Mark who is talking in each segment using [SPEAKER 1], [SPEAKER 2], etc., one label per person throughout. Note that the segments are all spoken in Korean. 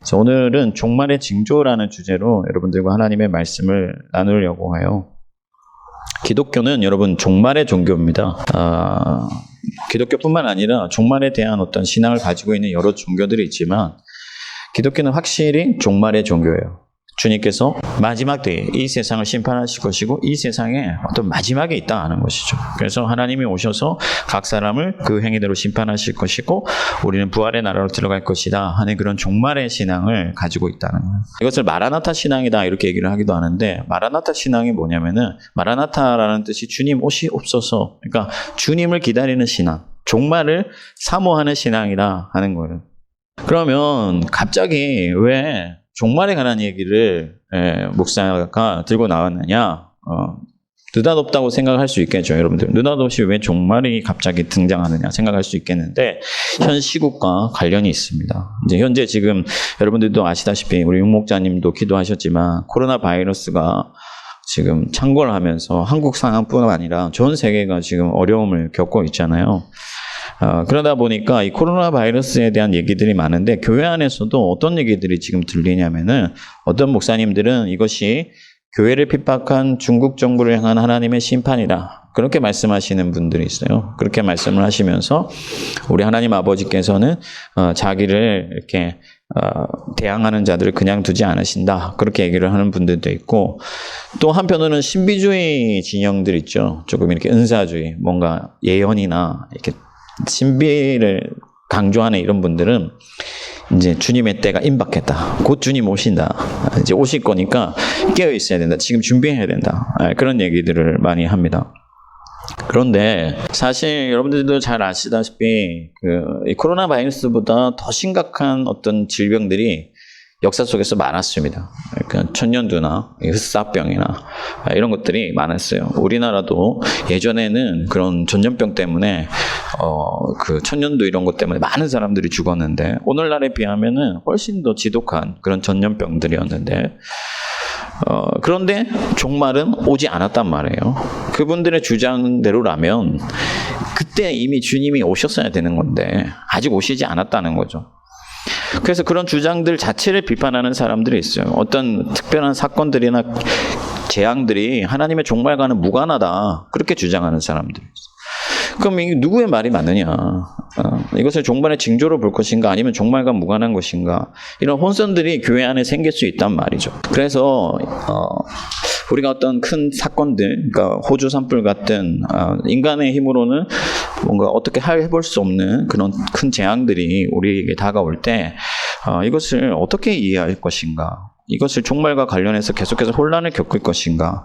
[SPEAKER 1] 그래서 오늘은 종말의 징조라는 주제로 여러분들과 하나님의 말씀을 나누려고 해요. 기독교는 여러분 종말의 종교입니다. 기독교뿐만 아니라 종말에 대한 어떤 신앙을 가지고 있는 여러 종교들이 있지만 기독교는 확실히 종말의 종교예요. 주님께서 마지막 때에 이 세상을 심판하실 것이고 이 세상에 어떤 마지막에 있다 하는 것이죠. 그래서 하나님이 오셔서 각 사람을 그 행위대로 심판하실 것이고 우리는 부활의 나라로 들어갈 것이다 하는 그런 종말의 신앙을 가지고 있다는 거예요. 이것을 마라나타 신앙이다 이렇게 얘기를 하기도 하는데 마라나타 신앙이 뭐냐면은 마라나타라는 뜻이 주님 오시옵소서, 그러니까 주님을 기다리는 신앙, 종말을 사모하는 신앙이다 하는 거예요. 그러면 갑자기 왜 종말에 관한 얘기를 목사가 들고 나왔느냐? 느닷없다고 생각할 수 있겠죠, 여러분들. 느닷없이 왜 종말이 갑자기 등장하느냐 생각할 수 있겠는데 현 시국과 관련이 있습니다. 이제 현재 지금 여러분들도 아시다시피 우리 윤 목자님도 기도하셨지만 코로나 바이러스가 지금 창궐 하면서 한국 상황뿐만 아니라 전 세계가 지금 어려움을 겪고 있잖아요. 그러다 보니까 이 코로나 바이러스에 대한 얘기들이 많은데 교회 안에서도 어떤 얘기들이 지금 들리냐면은 어떤 목사님들은 이것이 교회를 핍박한 중국 정부를 향한 하나님의 심판이다, 그렇게 말씀하시는 분들이 있어요. 그렇게 말씀을 하시면서 우리 하나님 아버지께서는 자기를 이렇게 대항하는 자들을 그냥 두지 않으신다, 그렇게 얘기를 하는 분들도 있고, 또 한편으로는 신비주의 진영들 있죠. 조금 이렇게 은사주의, 뭔가 예언이나 이렇게 신비를 강조하는 이런 분들은 이제 주님의 때가 임박했다, 곧 주님 오신다, 이제 오실 거니까 깨어 있어야 된다, 지금 준비해야 된다, 그런 얘기들을 많이 합니다. 그런데 사실 여러분들도 잘 아시다시피 이 코로나 바이러스보다 더 심각한 어떤 질병들이 역사 속에서 많았습니다. 그러니까 천년두나 흑사병이나 이런 것들이 많았어요. 우리나라도 예전에는 그런 전염병 때문에 그 천년두 이런 것 때문에 많은 사람들이 죽었는데 오늘날에 비하면은 훨씬 더 지독한 그런 전염병들이었는데 그런데 종말은 오지 않았단 말이에요. 그분들의 주장대로라면 그때 이미 주님이 오셨어야 되는 건데 아직 오시지 않았다는 거죠. 그래서 그런 주장들 자체를 비판하는 사람들이 있어요. 어떤 특별한 사건들이나 재앙들이 하나님의 종말과는 무관하다, 그렇게 주장하는 사람들이 있어요. 그럼 이게 누구의 말이 맞느냐? 이것을 종말의 징조로 볼 것인가, 아니면 종말과 무관한 것인가? 이런 혼선들이 교회 안에 생길 수 있단 말이죠. 그래서 우리가 어떤 큰 사건들, 그러니까 호주 산불 같은 인간의 힘으로는 뭔가 어떻게 해볼 수 없는 그런 큰 재앙들이 우리에게 다가올 때 이것을 어떻게 이해할 것인가? 이것을 종말과 관련해서 계속해서 혼란을 겪을 것인가?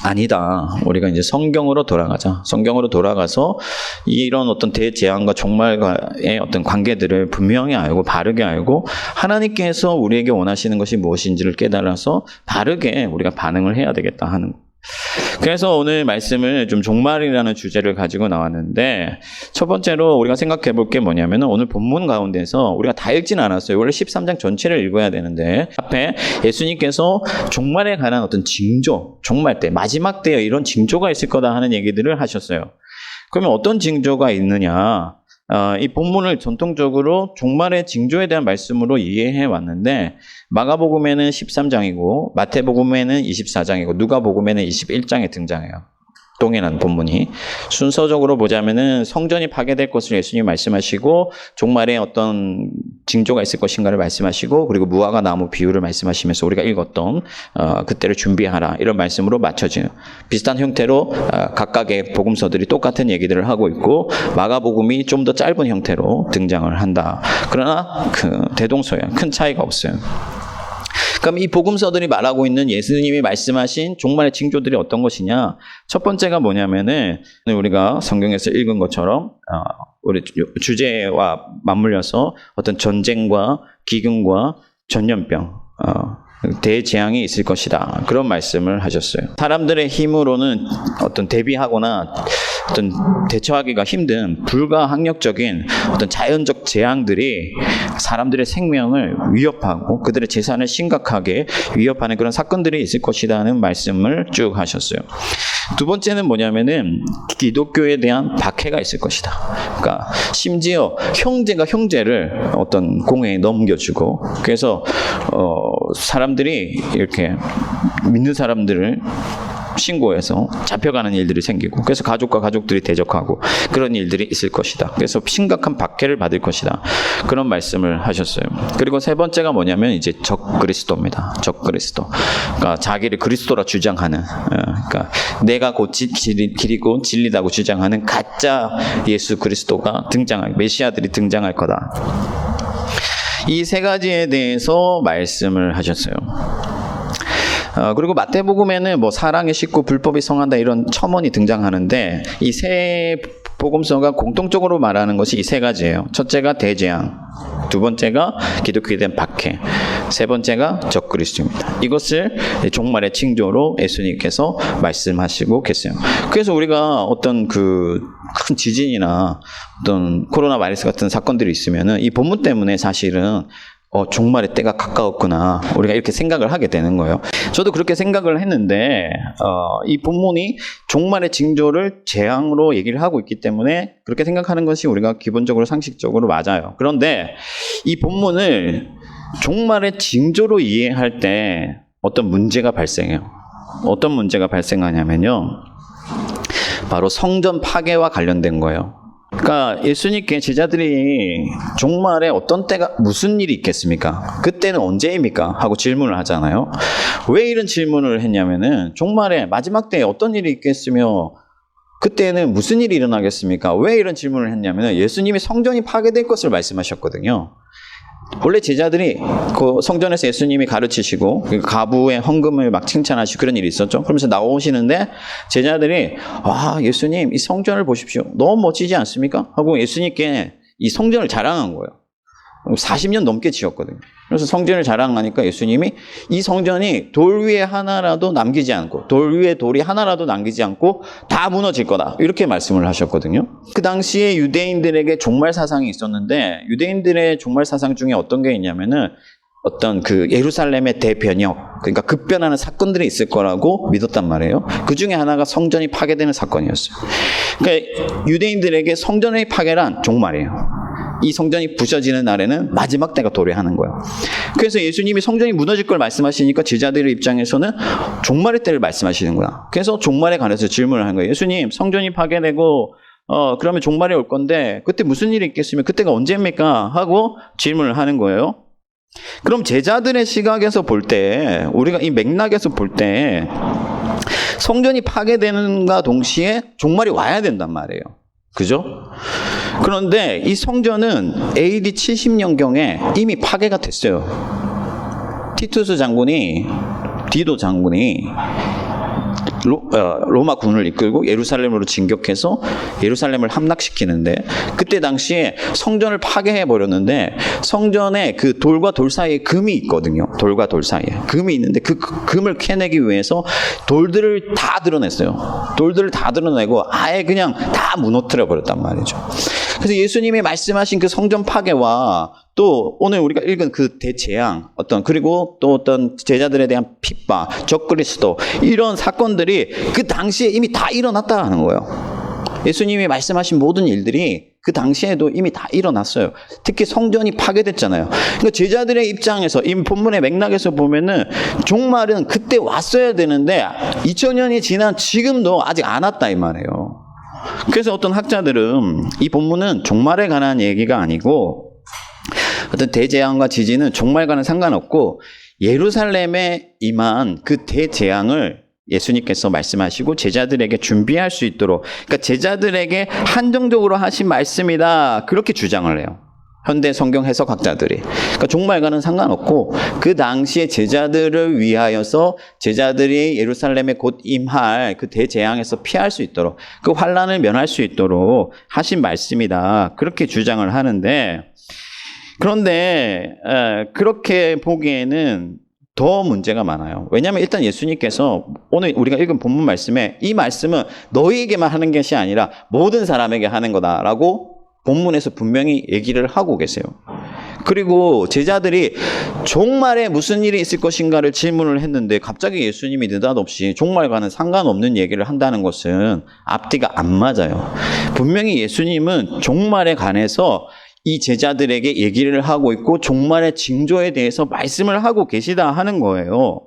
[SPEAKER 1] 아니다. 우리가 이제 성경으로 돌아가자. 성경으로 돌아가서 이런 어떤 대재앙과 종말과의 어떤 관계들을 분명히 알고 바르게 알고 하나님께서 우리에게 원하시는 것이 무엇인지를 깨달아서 바르게 우리가 반응을 해야 되겠다 하는 거. 그래서 오늘 말씀을 좀 종말이라는 주제를 가지고 나왔는데 첫 번째로 우리가 생각해 볼 게 뭐냐면 오늘 본문 가운데서 우리가 다 읽지는 않았어요. 원래 13장 전체를 읽어야 되는데 앞에 예수님께서 종말에 관한 어떤 징조, 종말 때, 마지막 때에 이런 징조가 있을 거다 하는 얘기들을 하셨어요. 그러면 어떤 징조가 있느냐? 이 본문을 전통적으로 종말의 징조에 대한 말씀으로 이해해 왔는데 마가복음에는 13장이고 마태복음에는 24장이고 누가복음에는 21장에 등장해요. 동일한 본문이. 순서적으로 보자면은 성전이 파괴될 것을 예수님이 말씀하시고 종말에 어떤 징조가 있을 것인가를 말씀하시고 그리고 무화과 나무 비유를 말씀하시면서 우리가 읽었던 그때를 준비하라 이런 말씀으로 맞춰지는 비슷한 형태로 각각의 복음서들이 똑같은 얘기들을 하고 있고 마가복음이 좀 더 짧은 형태로 등장을 한다. 그러나 그 대동소이한 큰 차이가 없어요. 그럼 이 복음서들이 말하고 있는 예수님이 말씀하신 종말의 징조들이 어떤 것이냐? 첫 번째가 뭐냐면은 우리가 성경에서 읽은 것처럼 우리 주제와 맞물려서 어떤 전쟁과 기근과 전염병, 대재앙이 있을 것이다. 그런 말씀을 하셨어요. 사람들의 힘으로는 어떤 대비하거나 어떤 대처하기가 힘든 불가항력적인 어떤 자연적 재앙들이 사람들의 생명을 위협하고 그들의 재산을 심각하게 위협하는 그런 사건들이 있을 것이라는 말씀을 쭉 하셨어요. 두 번째는 뭐냐면은 기독교에 대한 박해가 있을 것이다. 그러니까 심지어 형제가 형제를 어떤 공회에 넘겨주고 그래서 사람들이 이렇게 믿는 사람들을 신고해서 잡혀가는 일들이 생기고 그래서 가족과 가족들이 대적하고 그런 일들이 있을 것이다. 그래서 심각한 박해를 받을 것이다. 그런 말씀을 하셨어요. 그리고 세 번째가 뭐냐면 이제 적그리스도입니다. 적그리스도. 그러니까 자기를 그리스도라 주장하는 그러니까 내가 곧 길이고 진리다고 주장하는 가짜 예수 그리스도가 메시아들이 등장할 거다. 이 세 가지에 대해서 말씀을 하셨어요. 그리고 마태복음에는 뭐 사랑의 식구, 불법이 성한다 이런 첨언이 등장하는데 이 세 복음서가 공통적으로 말하는 것이 이 세 가지예요. 첫째가 대재앙, 두 번째가 기독교에 대한 박해, 세 번째가 적그리스도입니다. 이것을 종말의 징조로 예수님께서 말씀하시고 계세요. 그래서 우리가 어떤 그 큰 지진이나 어떤 코로나 바이러스 같은 사건들이 있으면은 이 본문 때문에 사실은 종말의 때가 가까웠구나 우리가 이렇게 생각을 하게 되는 거예요. 저도 그렇게 생각을 했는데 이 본문이 종말의 징조를 재앙으로 얘기를 하고 있기 때문에 그렇게 생각하는 것이 우리가 기본적으로 상식적으로 맞아요. 그런데 이 본문을 종말의 징조로 이해할 때 어떤 문제가 발생해요. 어떤 문제가 발생하냐면요, 바로 성전 파괴와 관련된 거예요. 그러니까 예수님께 제자들이 종말에 어떤 때가 무슨 일이 있겠습니까? 그때는 언제입니까? 하고 질문을 하잖아요. 왜 이런 질문을 했냐면은 종말에 마지막 때에 어떤 일이 있겠으며 그때는 무슨 일이 일어나겠습니까? 왜 이런 질문을 했냐면은 예수님이 성전이 파괴될 것을 말씀하셨거든요. 원래 제자들이 그 성전에서 예수님이 가르치시고 가부의 헌금을 막 칭찬하시고 그런 일이 있었죠. 그러면서 나오시는데 제자들이 예수님 이 성전을 보십시오. 너무 멋지지 않습니까? 하고 예수님께 이 성전을 자랑한 거예요. 40년 넘게 지었거든요. 그래서 성전을 자랑하니까 예수님이 이 성전이 돌 위에 하나라도 남기지 않고 돌 위에 돌이 하나라도 남기지 않고 다 무너질 거다. 이렇게 말씀을 하셨거든요. 그 당시에 유대인들에게 종말 사상이 있었는데 유대인들의 종말 사상 중에 어떤 게 있냐면은 어떤 그 예루살렘의 대변역, 그러니까 급변하는 사건들이 있을 거라고 믿었단 말이에요. 그 중에 하나가 성전이 파괴되는 사건이었어요. 그러니까 유대인들에게 성전의 파괴란 종말이에요. 이 성전이 부셔지는 날에는 마지막 때가 도래하는 거예요. 그래서 예수님이 성전이 무너질 걸 말씀하시니까 제자들의 입장에서는 종말의 때를 말씀하시는구나. 그래서 종말에 관해서 질문을 한 거예요. 예수님, 성전이 파괴되고 그러면 종말이 올 건데 그때 무슨 일이 있겠으면 그때가 언제입니까? 하고 질문을 하는 거예요. 그럼 제자들의 시각에서 볼 때, 우리가 이 맥락에서 볼 때 성전이 파괴되는가 동시에 종말이 와야 된단 말이에요. 그죠? 그런데 이 성전은 AD 70년경에 이미 파괴가 됐어요. 티투스 장군이, 디도 장군이 로마 군을 이끌고 예루살렘으로 진격해서 예루살렘을 함락시키는데 그때 당시에 성전을 파괴해 버렸는데 성전에 그 돌과 돌 사이에 금이 있거든요. 돌과 돌 사이에 금이 있는데 그 금을 캐내기 위해서 돌들을 다 드러냈어요. 돌들을 다 드러내고 아예 그냥 다 무너뜨려 버렸단 말이죠. 그래서 예수님이 말씀하신 그 성전 파괴와 또 오늘 우리가 읽은 그 대재앙 그리고 또 어떤 제자들에 대한 핍박, 적그리스도 이런 사건들이 그 당시에 이미 다 일어났다는 거예요. 예수님이 말씀하신 모든 일들이 그 당시에도 이미 다 일어났어요. 특히 성전이 파괴됐잖아요. 그러니까 제자들의 입장에서 이 본문의 맥락에서 보면은 종말은 그때 왔어야 되는데 2000년이 지난 지금도 아직 안 왔다 이 말이에요. 그래서 어떤 학자들은 이 본문은 종말에 관한 얘기가 아니고 어떤 대재앙과 지진은 종말과는 상관없고 예루살렘에 임한 그 대재앙을 예수님께서 말씀하시고 제자들에게 준비할 수 있도록, 그러니까 제자들에게 한정적으로 하신 말씀이다, 그렇게 주장을 해요. 현대 성경 해석학자들이. 그러니까 종말과는 상관없고 그 당시에 제자들을 위하여서 제자들이 예루살렘에 곧 임할 그 대재앙에서 피할 수 있도록, 그 환난을 면할 수 있도록 하신 말씀이다, 그렇게 주장을 하는데, 그런데 그렇게 보기에는 더 문제가 많아요. 왜냐하면 일단 예수님께서 오늘 우리가 읽은 본문 말씀에 이 말씀은 너희에게만 하는 것이 아니라 모든 사람에게 하는 거다라고 본문에서 분명히 얘기를 하고 계세요. 그리고 제자들이 종말에 무슨 일이 있을 것인가를 질문을 했는데 갑자기 예수님이 느닷없이 종말과는 상관없는 얘기를 한다는 것은 앞뒤가 안 맞아요. 분명히 예수님은 종말에 관해서 이 제자들에게 얘기를 하고 있고 종말의 징조에 대해서 말씀을 하고 계시다 하는 거예요.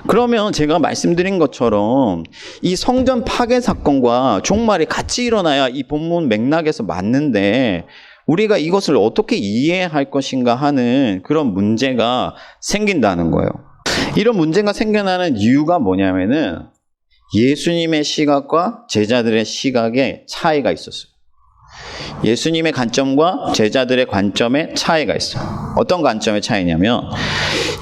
[SPEAKER 1] 그러면 제가 말씀드린 것처럼 이 성전 파괴 사건과 종말이 같이 일어나야 이 본문 맥락에서 맞는데 우리가 이것을 어떻게 이해할 것인가 하는 그런 문제가 생긴다는 거예요. 이런 문제가 생겨나는 이유가 뭐냐면은 예수님의 시각과 제자들의 시각에 차이가 있었어요. 예수님의 관점과 제자들의 관점에 차이가 있어요. 어떤 관점의 차이냐면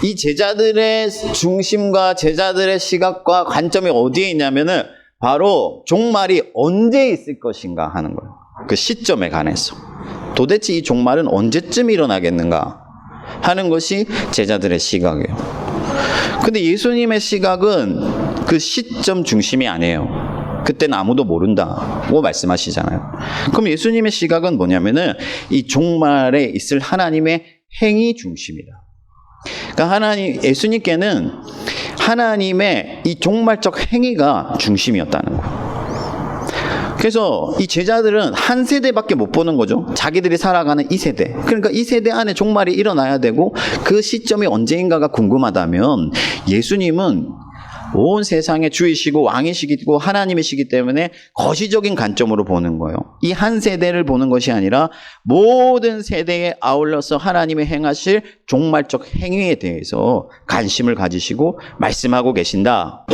[SPEAKER 1] 이 제자들의 중심과 제자들의 시각과 관점이 어디에 있냐면은 바로 종말이 언제 있을 것인가 하는 거예요. 그 시점에 관해서. 도대체 이 종말은 언제쯤 일어나겠는가 하는 것이 제자들의 시각이에요. 근데 예수님의 시각은 그 시점 중심이 아니에요. 그때는 아무도 모른다고 말씀하시잖아요. 그럼 예수님의 시각은 뭐냐면은 이 종말에 있을 하나님의 행위 중심이다. 그러니까 예수님께는 하나님의 이 종말적 행위가 중심이었다는 거예요. 그래서 이 제자들은 한 세대밖에 못 보는 거죠. 자기들이 살아가는 이 세대. 그러니까 이 세대 안에 종말이 일어나야 되고 그 시점이 언제인가가 궁금하다면 예수님은 온 세상의 주이시고 왕이시고 하나님이시기 때문에 거시적인 관점으로 보는 거예요. 이 한 세대를 보는 것이 아니라 모든 세대에 아울러서 하나님이 행하실 종말적 행위에 대해서 관심을 가지시고 말씀하고 계신다.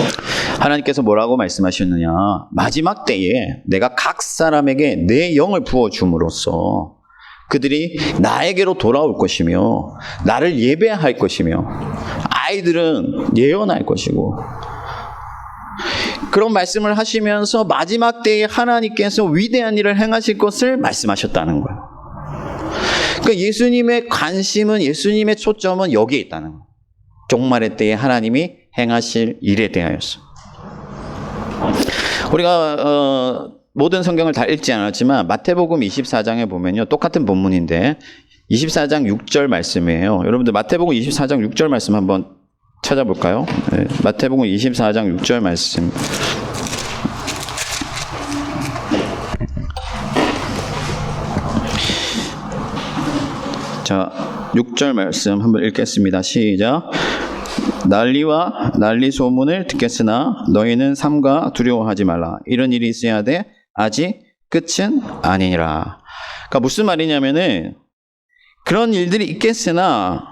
[SPEAKER 1] 하나님께서 뭐라고 말씀하셨느냐. 마지막 때에 내가 각 사람에게 내 영을 부어줌으로써 그들이 나에게로 돌아올 것이며 나를 예배할 것이며 아이들은 예언할 것이고 그런 말씀을 하시면서 마지막 때에 하나님께서 위대한 일을 행하실 것을 말씀하셨다는 거예요. 그러니까 예수님의 관심은 예수님의 초점은 여기에 있다는 거예요. 종말의 때에 하나님이 행하실 일에 대하여서. 우리가 모든 성경을 다 읽지 않았지만 마태복음 24장에 보면요. 똑같은 본문인데 24장 6절 말씀이에요. 여러분들 마태복음 24장 6절 말씀 한번 찾아볼까요? 네, 마태복음 24장 6절 말씀. 자, 6절 말씀 한번 읽겠습니다. 시작. 난리와 난리 소문을 듣겠으나 너희는 삼가 두려워하지 말라. 이런 일이 있어야 돼. 아직 끝은 아니니라. 그러니까 무슨 말이냐면은 그런 일들이 있겠으나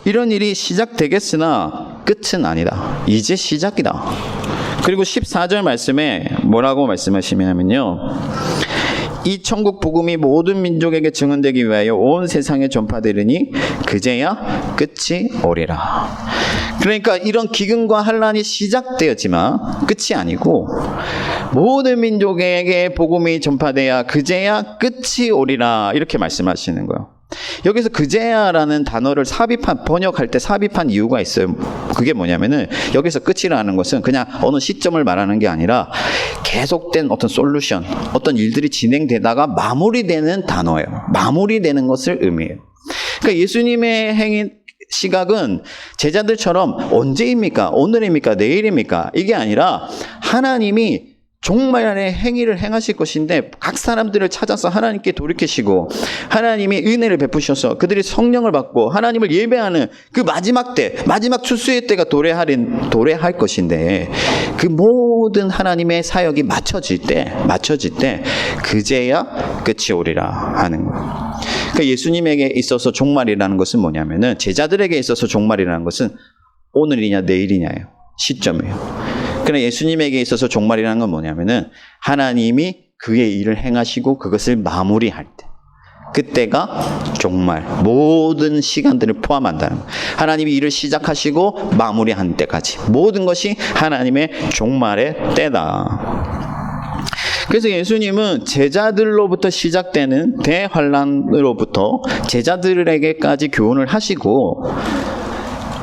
[SPEAKER 1] 이런 일이 시작되겠으나 끝은 아니다. 이제 시작이다. 그리고 14절 말씀에 뭐라고 말씀하시냐면요. 이 천국 복음이 모든 민족에게 증언되기 위하여 온 세상에 전파되리니 그제야 끝이 오리라. 그러니까 이런 기근과 환란이 시작되었지만 끝이 아니고 모든 민족에게 복음이 전파돼야 그제야 끝이 오리라 이렇게 말씀하시는 거예요. 여기서 그제야라는 단어를 번역할 때 삽입한 이유가 있어요. 그게 뭐냐면은 여기서 끝이라는 것은 그냥 어느 시점을 말하는 게 아니라 계속된 어떤 솔루션, 어떤 일들이 진행되다가 마무리되는 단어예요. 마무리되는 것을 의미해요. 그러니까 예수님의 행위 시각은 제자들처럼 언제입니까? 오늘입니까? 내일입니까? 이게 아니라 하나님이 종말의 행위를 행하실 것인데 각 사람들을 찾아서 하나님께 돌이키시고 하나님이 은혜를 베푸셔서 그들이 성령을 받고 하나님을 예배하는 그 마지막 때, 마지막 추수의 때가 도래할 것인데 그 모든 하나님의 사역이 맞춰질 때 그제야 끝이 오리라 하는 거예요. 그러니까 예수님에게 있어서 종말이라는 것은 뭐냐면은 제자들에게 있어서 종말이라는 것은 오늘이냐 내일이냐예요. 시점이에요. 그러나 예수님에게 있어서 종말이라는 건 뭐냐면은 하나님이 그의 일을 행하시고 그것을 마무리할 때 그때가 종말 모든 시간들을 포함한다는 거예요. 하나님이 일을 시작하시고 마무리한 때까지 모든 것이 하나님의 종말의 때다. 그래서 예수님은 제자들로부터 시작되는 대환란으로부터 제자들에게까지 교훈을 하시고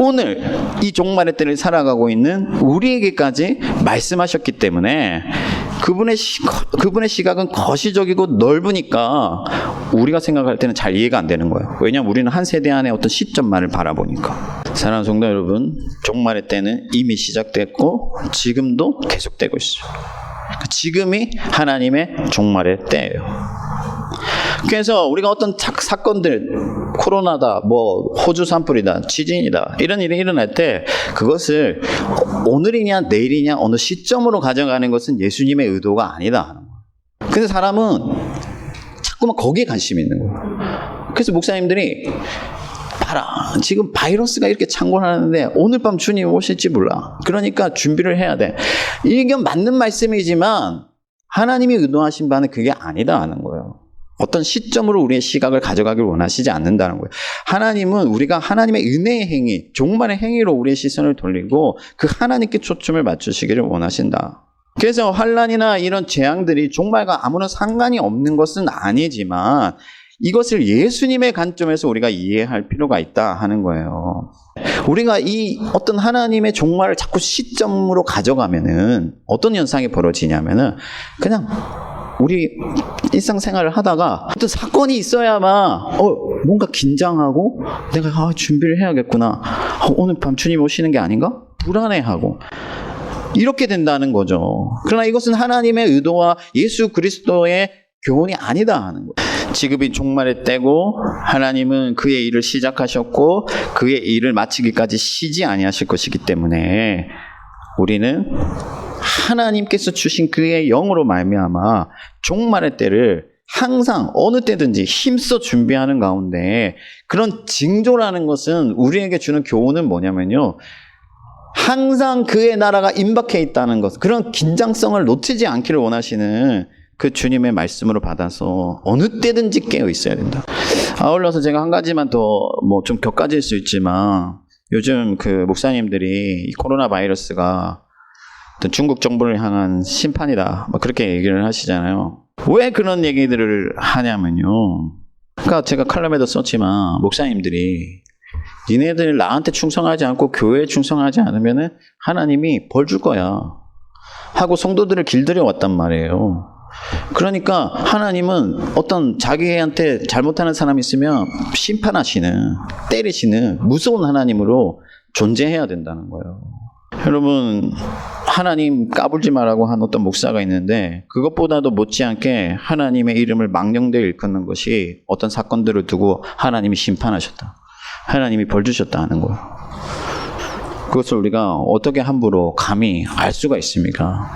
[SPEAKER 1] 오늘 이 종말의 때를 살아가고 있는 우리에게까지 말씀하셨기 때문에 그분의 시각은 거시적이고 넓으니까 우리가 생각할 때는 잘 이해가 안 되는 거예요. 왜냐하면 우리는 한 세대 안에 어떤 시점만을 바라보니까. 사랑하는 성도 여러분, 종말의 때는 이미 시작됐고 지금도 계속되고 있어요. 지금이 하나님의 종말의 때예요. 그래서 우리가 어떤 사건들, 코로나다, 호주 산불이다, 지진이다, 이런 일이 일어날 때 그것을 오늘이냐 내일이냐 어느 시점으로 가져가는 것은 예수님의 의도가 아니다 하는 거예요. 근데 사람은 자꾸만 거기에 관심이 있는 거예요. 그래서 목사님들이 봐라, 지금 바이러스가 이렇게 창궐하는데 오늘 밤 주님 오실지 몰라. 그러니까 준비를 해야 돼. 이게 맞는 말씀이지만 하나님이 의도하신 바는 그게 아니다 하는 거예요. 어떤 시점으로 우리의 시각을 가져가길 원하시지 않는다는 거예요. 하나님은 우리가 하나님의 은혜의 행위, 종말의 행위로 우리의 시선을 돌리고 그 하나님께 초점을 맞추시기를 원하신다. 그래서 환난이나 이런 재앙들이 종말과 아무런 상관이 없는 것은 아니지만 이것을 예수님의 관점에서 우리가 이해할 필요가 있다 하는 거예요. 우리가 이 어떤 하나님의 종말을 자꾸 시점으로 가져가면은 어떤 현상이 벌어지냐면은 그냥 우리 일상생활을 하다가 어떤 사건이 있어야만 뭔가 긴장하고 내가 준비를 해야겠구나. 오늘 밤 주님 오시는 게 아닌가? 불안해하고 이렇게 된다는 거죠. 그러나 이것은 하나님의 의도와 예수 그리스도의 교훈이 아니다 하는 거예요. 지금이 종말의 때고 하나님은 그의 일을 시작하셨고 그의 일을 마치기까지 쉬지 아니하실 것이기 때문에 우리는 하나님께서 주신 그의 영으로 말미암아 종말의 때를 항상 어느 때든지 힘써 준비하는 가운데 그런 징조라는 것은 우리에게 주는 교훈은 뭐냐면요, 항상 그의 나라가 임박해 있다는 것, 그런 긴장성을 놓치지 않기를 원하시는 그 주님의 말씀으로 받아서 어느 때든지 깨어 있어야 된다. 아울러서 제가 한 가지만 더 좀 격가질 수 있지만 요즘 그 목사님들이 이 코로나 바이러스가 중국 정부를 향한 심판이다, 그렇게 얘기를 하시잖아요. 왜 그런 얘기들을 하냐면요, 그러니까 제가 칼럼에도 썼지만 목사님들이 니네들 나한테 충성하지 않고 교회에 충성하지 않으면 하나님이 벌 줄 거야 하고 성도들을 길들여 왔단 말이에요. 그러니까 하나님은 어떤 자기한테 잘못하는 사람이 있으면 심판하시는, 때리시는 무서운 하나님으로 존재해야 된다는 거예요. 여러분, 하나님 까불지 마라고 한 어떤 목사가 있는데 그것보다도 못지않게 하나님의 이름을 망령되이 일컫는 것이 어떤 사건들을 두고 하나님이 심판하셨다, 하나님이 벌 주셨다 하는 거예요. 그것을 우리가 어떻게 함부로 감히 알 수가 있습니까?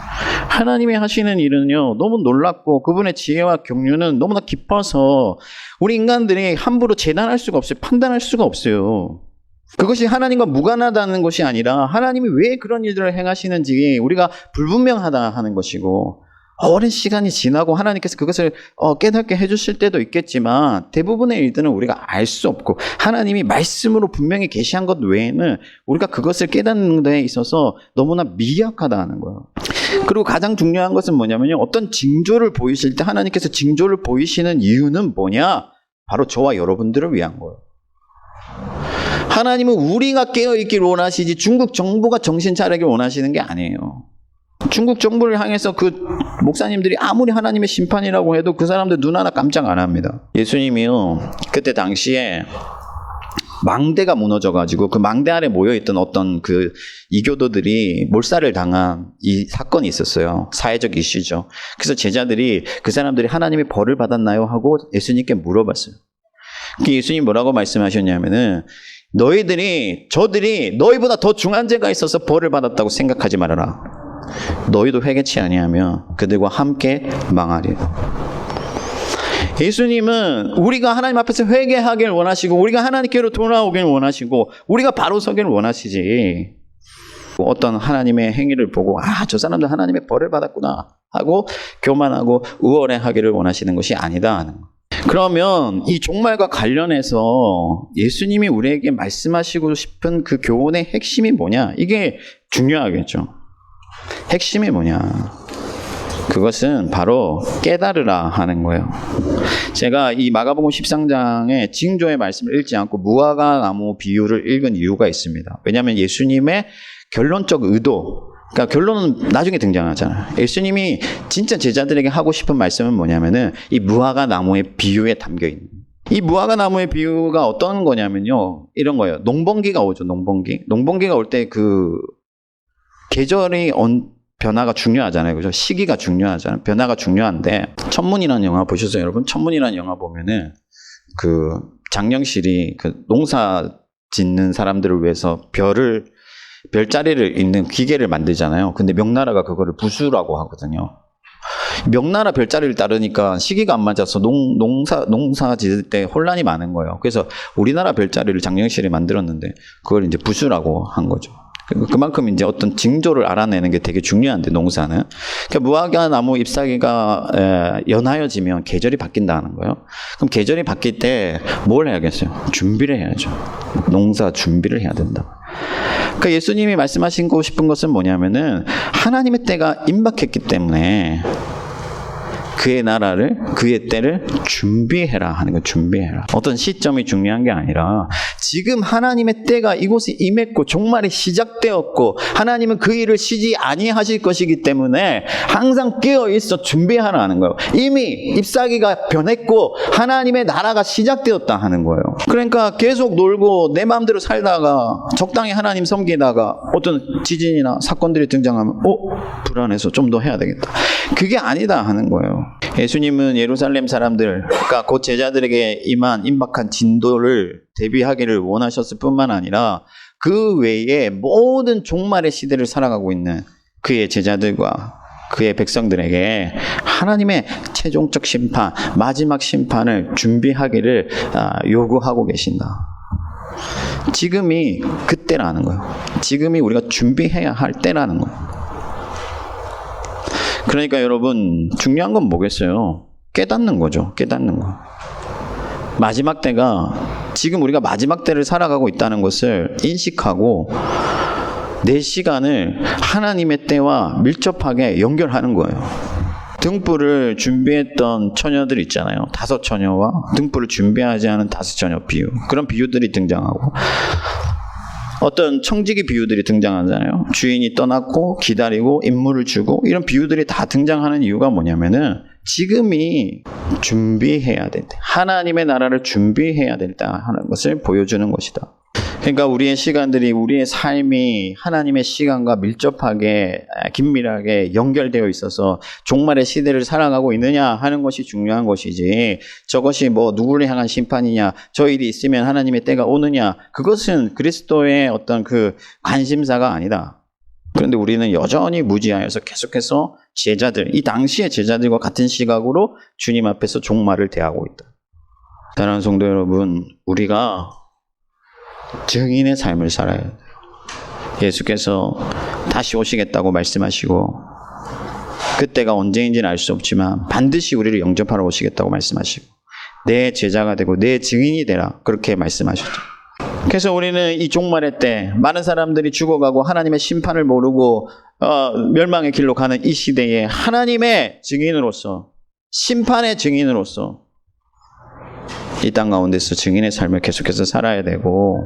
[SPEAKER 1] 하나님이 하시는 일은요, 너무 놀랍고 그분의 지혜와 경륜은 너무나 깊어서 우리 인간들이 함부로 재단할 수가 없어요. 판단할 수가 없어요. 그것이 하나님과 무관하다는 것이 아니라 하나님이 왜 그런 일들을 행하시는지 우리가 불분명하다 하는 것이고, 오랜 시간이 지나고 하나님께서 그것을 깨닫게 해주실 때도 있겠지만 대부분의 일들은 우리가 알 수 없고 하나님이 말씀으로 분명히 계시한 것 외에는 우리가 그것을 깨닫는 데 있어서 너무나 미약하다 하는 거예요. 그리고 가장 중요한 것은 뭐냐면요, 어떤 징조를 보이실 때 하나님께서 징조를 보이시는 이유는 뭐냐? 바로 저와 여러분들을 위한 거예요. 하나님은 우리가 깨어있기를 원하시지 중국 정부가 정신 차리길 원하시는 게 아니에요. 중국 정부를 향해서 그 목사님들이 아무리 하나님의 심판이라고 해도 그 사람들 눈 하나 깜짝 안 합니다. 예수님이요, 그때 당시에 망대가 무너져가지고 그 망대 아래 모여있던 어떤 그 이교도들이 몰살을 당한 이 사건이 있었어요. 사회적 이슈죠. 그래서 제자들이 그 사람들이 하나님의 벌을 받았나요? 하고 예수님께 물어봤어요. 예수님 뭐라고 말씀하셨냐면은 저들이 너희보다 더 중한 죄가 있어서 벌을 받았다고 생각하지 말아라. 너희도 회개치 아니하면 그들과 함께 망하리라. 예수님은 우리가 하나님 앞에서 회개하길 원하시고 우리가 하나님께로 돌아오길 원하시고 우리가 바로 서길 원하시지, 어떤 하나님의 행위를 보고 저 사람들 하나님의 벌을 받았구나 하고 교만하고 우월해하기를 원하시는 것이 아니다 하는 거예요. 그러면 이 종말과 관련해서 예수님이 우리에게 말씀하시고 싶은 그 교훈의 핵심이 뭐냐? 이게 중요하겠죠. 핵심이 뭐냐? 그것은 바로 깨달으라 하는 거예요. 제가 이 마가복음 13장의 징조의 말씀을 읽지 않고 무화과 나무 비유를 읽은 이유가 있습니다. 왜냐하면 예수님의 결론적 의도, 그러니까 결론은 나중에 등장하잖아요. 예수님이 진짜 제자들에게 하고 싶은 말씀은 뭐냐면은 이 무화과 나무의 비유에 담겨 있는. 이 무화과 나무의 비유가 어떤 거냐면요, 이런 거예요. 농번기가 오죠. 농번기가 올 때 그 계절이 변화가 중요하잖아요. 그죠? 시기가 중요하잖아요. 변화가 중요한데, 천문이라는 영화 보셨어요, 여러분? 천문이라는 영화 보면은 그 장영실이 그 농사 짓는 사람들을 위해서 별자리를 잇는 기계를 만들잖아요. 근데 명나라가 그거를 부수라고 하거든요. 명나라 별자리를 따르니까 시기가 안 맞아서 농사 짓을 때 혼란이 많은 거예요. 그래서 우리나라 별자리를 장영실이 만들었는데 그걸 이제 부수라고 한 거죠. 그만큼 이제 어떤 징조를 알아내는 게 되게 중요한데, 농사는. 그러니까 무화과 나무 ip사귀가 연하여지면 계절이 바뀐다는 거예요. 그럼 계절이 바뀔 때 뭘 해야겠어요? 준비를 해야죠. 농사 준비를 해야 된다. 그러니까 예수님이 말씀하시고 싶은 것은 뭐냐면은 하나님의 때가 임박했기 때문에 그의 나라를, 그의 때를 준비해라 하는 거. 준비해라. 어떤 시점이 중요한 게 아니라 지금 하나님의 때가 이곳에 임했고 종말이 시작되었고 하나님은 그 일을 쉬지 아니하실 것이기 때문에 항상 깨어 있어 준비하라 하는 거예요. 이미 잎사귀가 변했고 하나님의 나라가 시작되었다 하는 거예요. 그러니까 계속 놀고 내 마음대로 살다가 적당히 하나님 섬기다가 어떤 지진이나 사건들이 등장하면 불안해서 좀 더 해야 되겠다. 그게 아니다 하는 거예요. 예수님은 예루살렘 사람들, 그러니까 곧 제자들에게 임박한 진도를 대비하기를 원하셨을 뿐만 아니라 그 외에 모든 종말의 시대를 살아가고 있는 그의 제자들과 그의 백성들에게 하나님의 최종적 심판, 마지막 심판을 준비하기를 요구하고 계신다. 지금이 그때라는 거예요. 지금이 우리가 준비해야 할 때라는 거예요. 그러니까 여러분, 중요한 건 뭐겠어요? 깨닫는 거죠. 깨닫는 거. 마지막 때가, 지금 우리가 마지막 때를 살아가고 있다는 것을 인식하고 내 시간을 하나님의 때와 밀접하게 연결하는 거예요. 등불을 준비했던 처녀들 있잖아요. 5 처녀와 등불을 준비하지 않은 5 처녀 비유. 그런 비유들이 등장하고 어떤 청지기 비유들이 등장하잖아요. 주인이 떠났고 기다리고 임무를 주고 이런 비유들이 다 등장하는 이유가 뭐냐면은 지금이 준비해야 된다. 하나님의 나라를 준비해야 된다 하는 것을 보여주는 것이다. 그러니까 우리의 시간들이, 우리의 삶이 하나님의 시간과 밀접하게 긴밀하게 연결되어 있어서 종말의 시대를 살아가고 있느냐 하는 것이 중요한 것이지, 저것이 뭐 누구를 향한 심판이냐, 저 일이 있으면 하나님의 때가 오느냐, 그것은 그리스도의 어떤 그 관심사가 아니다. 그런데 우리는 여전히 무지하여서 계속해서 제자들, 이 당시의 제자들과 같은 시각으로 주님 앞에서 종말을 대하고 있다. 사랑하는 성도 여러분, 우리가 증인의 삶을 살아야 돼요. 예수께서 다시 오시겠다고 말씀하시고 그때가 언제인지는 알 수 없지만 반드시 우리를 영접하러 오시겠다고 말씀하시고 내 제자가 되고 내 증인이 되라, 그렇게 말씀하셨죠. 그래서 우리는 이 종말의 때 많은 사람들이 죽어가고 하나님의 심판을 모르고 멸망의 길로 가는 이 시대에 하나님의 증인으로서, 심판의 증인으로서 이 땅 가운데서 증인의 삶을 계속해서 살아야 되고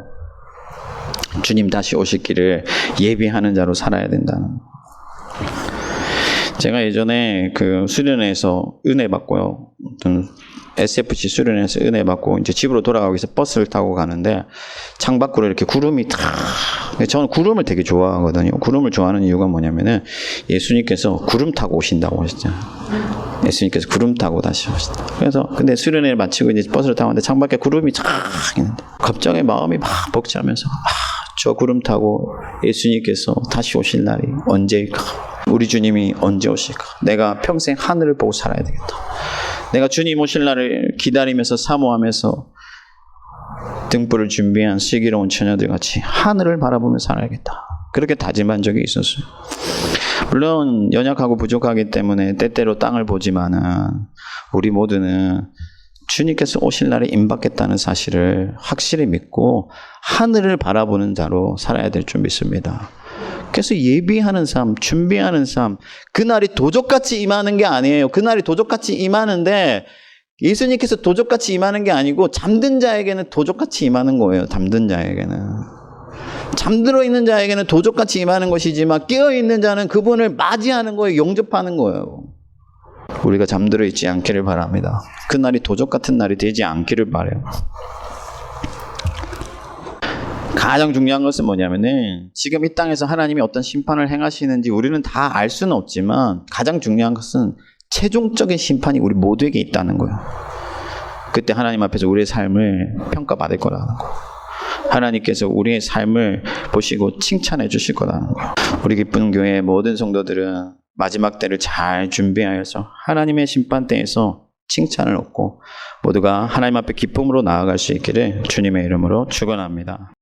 [SPEAKER 1] 주님 다시 오실 길을 예비하는 자로 살아야 된다는. 제가 예전에 그 수련회에서 은혜 받고요. 어떤 SFC 수련회에서 은혜 받고 이제 집으로 돌아가기 위해서 버스를 타고 가는데 창밖으로 이렇게 구름이 탁. 저는 구름을 되게 좋아하거든요. 구름을 좋아하는 이유가 뭐냐면은 예수님께서 구름 타고 오신다고 하셨잖아요. 예수님께서 구름 타고 다시 오신다. 그래서 근데 수련회를 마치고 이제 버스를 타고 왔는데 창밖에 구름이 쫙 있는데 갑자기 마음이 막 벅차면서 저 구름 타고 예수님께서 다시 오실 날이 언제일까? 우리 주님이 언제 오실까? 내가 평생 하늘을 보고 살아야 되겠다. 내가 주님 오실 날을 기다리면서 사모하면서 등불을 준비한 슬기로운 처녀들 같이 하늘을 바라보며 살아야겠다. 그렇게 다짐한 적이 있었어요. 물론 연약하고 부족하기 때문에 때때로 땅을 보지만은 우리 모두는 주님께서 오실 날에 임박했다는 사실을 확실히 믿고 하늘을 바라보는 자로 살아야 될 줄 믿습니다. 그래서 예비하는 삶, 준비하는 삶, 그날이 도적같이 임하는 게 아니에요. 그날이 도적같이 임하는데 예수님께서 도적같이 임하는 게 아니고 잠든 자에게는 도적같이 임하는 거예요. 잠든 자에게는. 잠들어 있는 자에게는 도적같이 임하는 것이지만 깨어있는 자는 그분을 맞이하는 거예요. 영접하는 거예요. 우리가 잠들어 있지 않기를 바랍니다. 그날이 도적같은 날이 되지 않기를 바라요. 가장 중요한 것은 뭐냐면은 지금 이 땅에서 하나님이 어떤 심판을 행하시는지 우리는 다 알 수는 없지만 가장 중요한 것은 최종적인 심판이 우리 모두에게 있다는 거예요. 그때 하나님 앞에서 우리의 삶을 평가받을 거라는 거예요. 하나님께서 우리의 삶을 보시고 칭찬해 주실 거라는 거예요. 우리 기쁜 교회의 모든 성도들은 마지막 때를 잘 준비하여서 하나님의 심판대에서 칭찬을 얻고 모두가 하나님 앞에 기쁨으로 나아갈 수 있기를 주님의 이름으로 축원합니다.